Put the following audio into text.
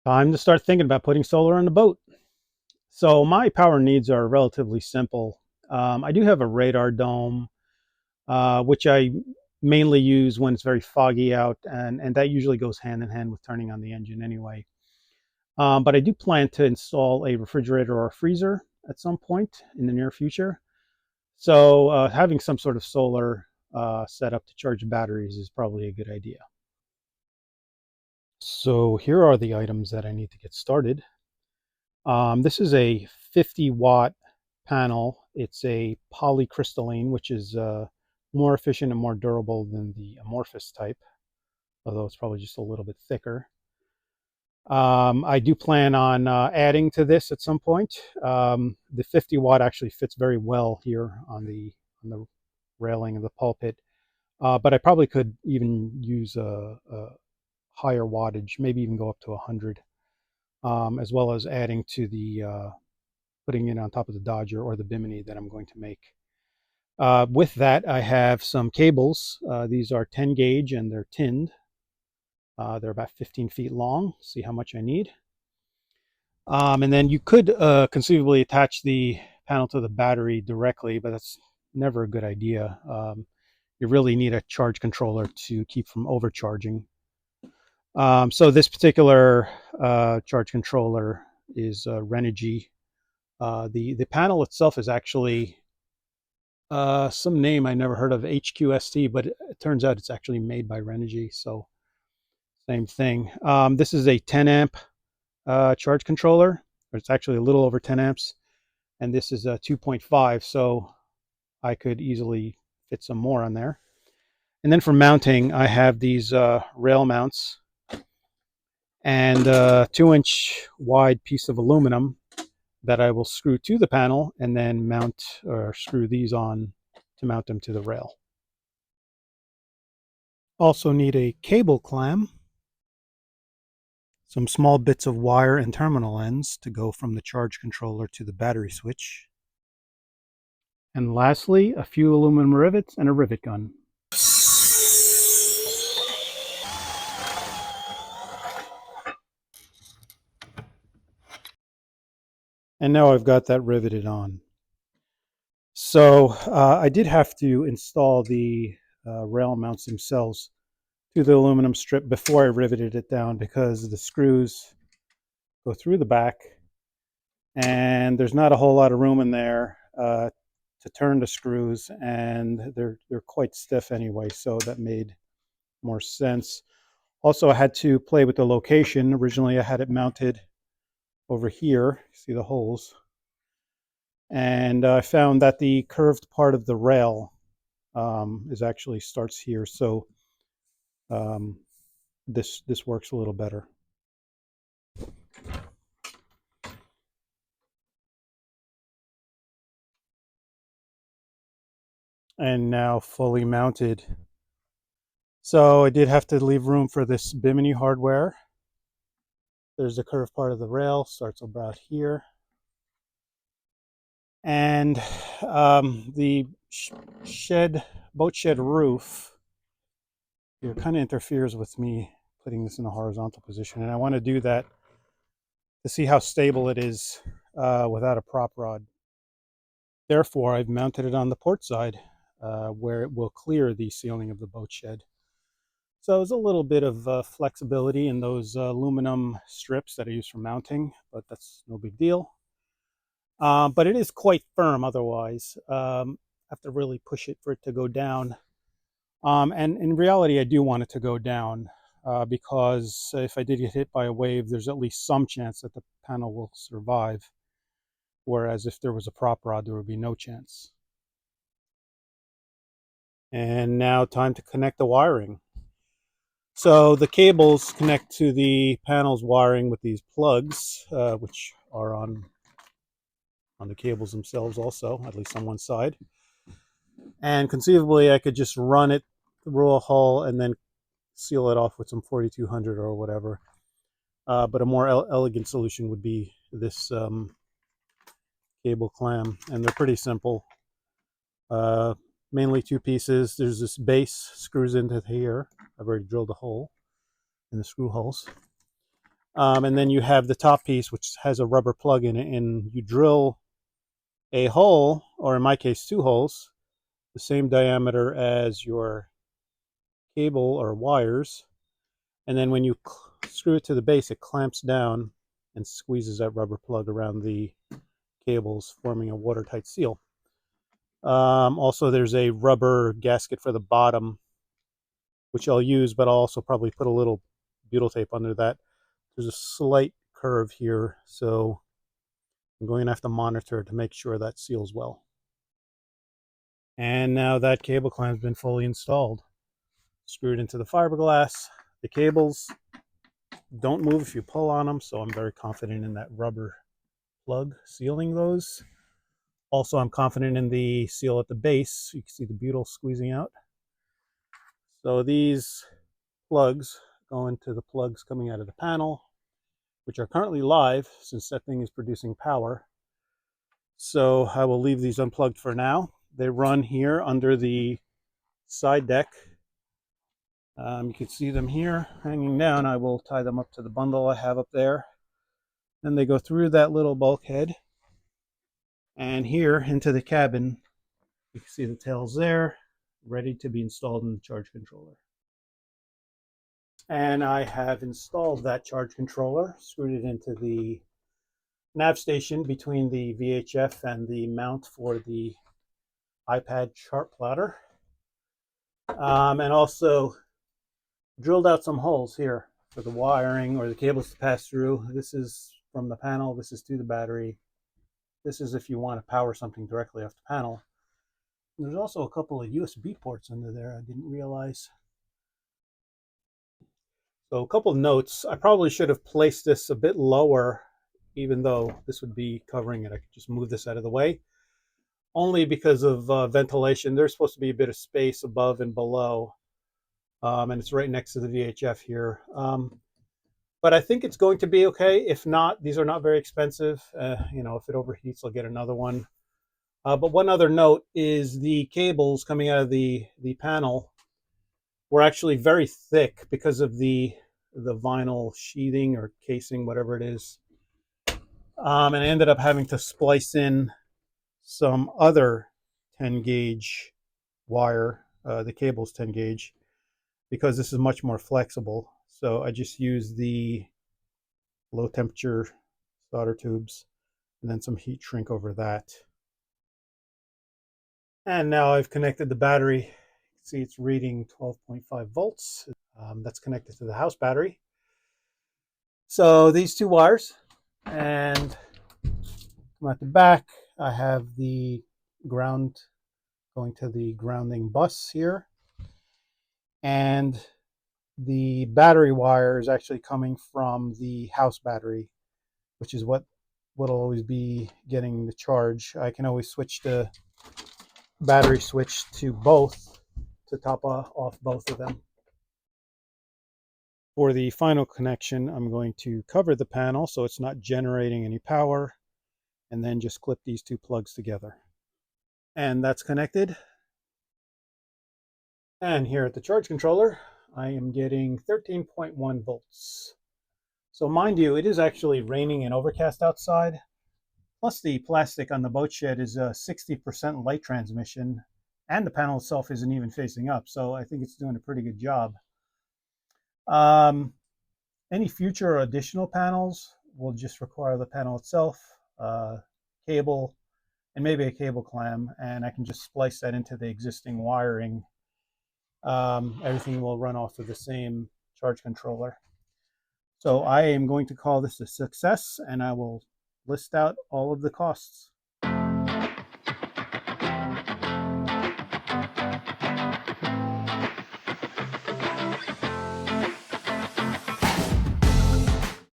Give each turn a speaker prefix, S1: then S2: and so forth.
S1: Time to start thinking about putting solar on the boat. So my power needs are relatively simple. I do have a radar dome, which I mainly use when it's very foggy out, and that usually goes hand in hand with turning on the engine anyway. But I do plan to install a refrigerator or a freezer at some point in the near future. So having some sort of solar setup to charge batteries is probably a good idea. So here are the items that I need to get started. This is a 50-watt panel. It's a polycrystalline, which is more efficient and more durable than the amorphous type, although it's probably just a little bit thicker. I do plan on adding to this at some point. The 50-watt actually fits very well here on the railing of the pulpit, but I probably could even use a higher wattage, maybe even go up to 100, as well as adding to the putting it on top of the Dodger or the Bimini that I'm going to make. With that, I have some cables. These are 10 gauge and they're tinned. They're about 15 feet long. See how much I need. And then you could conceivably attach the panel to the battery directly, but that's never a good idea. You really need a charge controller to keep from overcharging. So this particular charge controller is Renogy. The panel itself is actually some name I never heard of, HQST, but it turns out it's actually made by Renogy, so same thing. This is a 10 amp charge controller. It's actually a little over 10 amps, and this is a 2.5, so I could easily fit some more on there. And then for mounting, I have these rail mounts and a 2-inch wide piece of aluminum that I will screw to the panel and then mount or screw these on to mount them to the rail. Also need a cable clamp, some small bits of wire and terminal ends to go from the charge controller to the battery switch, and lastly a few aluminum rivets and a rivet gun. And now I've got that riveted on. So I did have to install the rail mounts themselves to the aluminum strip before I riveted it down, because the screws go through the back and there's not a whole lot of room in there to turn the screws, and they're quite stiff anyway, so that made more sense. Also, I had to play with the location. Originally I had it mounted over here, see the holes, and I found that the curved part of the rail is actually starts here, so this works a little better. And now fully mounted. So I did have to leave room for this Bimini hardware. There's the curved part of the rail, starts about here. And the boat shed roof here kind of interferes with me putting this in a horizontal position, and I want to do that to see how stable it is without a prop rod. Therefore, I've mounted it on the port side where it will clear the ceiling of the boat shed. So there's a little bit of flexibility in those aluminum strips that I use for mounting, but that's no big deal. But it is quite firm otherwise. I have to really push it for it to go down. And in reality, I do want it to go down because if I did get hit by a wave, there's at least some chance that the panel will survive. Whereas if there was a prop rod, there would be no chance. And now time to connect the wiring. So the cables connect to the panel's wiring with these plugs, which are on the cables themselves also, at least on one side. And conceivably, I could just run it through a hole and then seal it off with some 4200 or whatever. But a more elegant solution would be this cable clamp, and they're pretty simple. Mainly two pieces. There's this base screws into here. I've already drilled a hole in the screw holes. And then you have the top piece, which has a rubber plug in it, and you drill a hole, or in my case, two holes, the same diameter as your cable or wires. And then when you screw it to the base, it clamps down and squeezes that rubber plug around the cables, forming a watertight seal. Also, there's a rubber gasket for the bottom, which I'll use, but I'll also probably put a little butyl tape under that. There's a slight curve here, so I'm going to have to monitor to make sure that seals well. And now that cable clamp's been fully installed, screwed into the fiberglass. The cables don't move if you pull on them, so I'm very confident in that rubber plug sealing those. Also, I'm confident in the seal at the base. You can see the butyl squeezing out. So these plugs go into the plugs coming out of the panel, which are currently live since that thing is producing power. So I will leave these unplugged for now. They run here under the side deck. You can see them here hanging down. I will tie them up to the bundle I have up there. Then they go through that little bulkhead and here into the cabin. You can see the tails there, ready to be installed in the charge controller. And I have installed that charge controller, screwed it into the nav station between the VHF and the mount for the iPad chart plotter. And also drilled out some holes here for the wiring or the cables to pass through. This is from the panel, this is to the battery. This is if you want to power something directly off the panel. And there's also a couple of USB ports under there I didn't realize. So a couple of notes. I probably should have placed this a bit lower, even though this would be covering it. I could just move this out of the way. Only because of ventilation. There's supposed to be a bit of space above and below. And it's right next to the VHF here. But I think it's going to be okay. If not, these are not very expensive. You know, if it overheats, I'll get another one. But one other note is the cables coming out of the panel were actually very thick because of the vinyl sheathing or casing, whatever it is. And I ended up having to splice in some other 10 gauge wire. The cable's 10 gauge because this is much more flexible. So I just used the low temperature solder tubes and then some heat shrink over that. And now I've connected the battery. You can see it's reading 12.5 volts. That's connected to the house battery. So these two wires, and come out the back, I have the ground going to the grounding bus here. And the battery wire is actually coming from the house battery, which is what will always be getting the charge. I can always switch the battery switch to both to top off both of them. For the final connection, I'm going to cover the panel so it's not generating any power, and then just clip these two plugs together. And that's connected. And here at the charge controller, I am getting 13.1 volts. So mind you, it is actually raining and overcast outside. Plus the plastic on the boat shed is a 60% light transmission, and the panel itself isn't even facing up. So I think it's doing a pretty good job. Any future additional panels will just require the panel itself, cable, and maybe a cable clamp, and I can just splice that into the existing wiring. Everything will run off of the same charge controller. So I am going to call this a success, and I will list out all of the costs.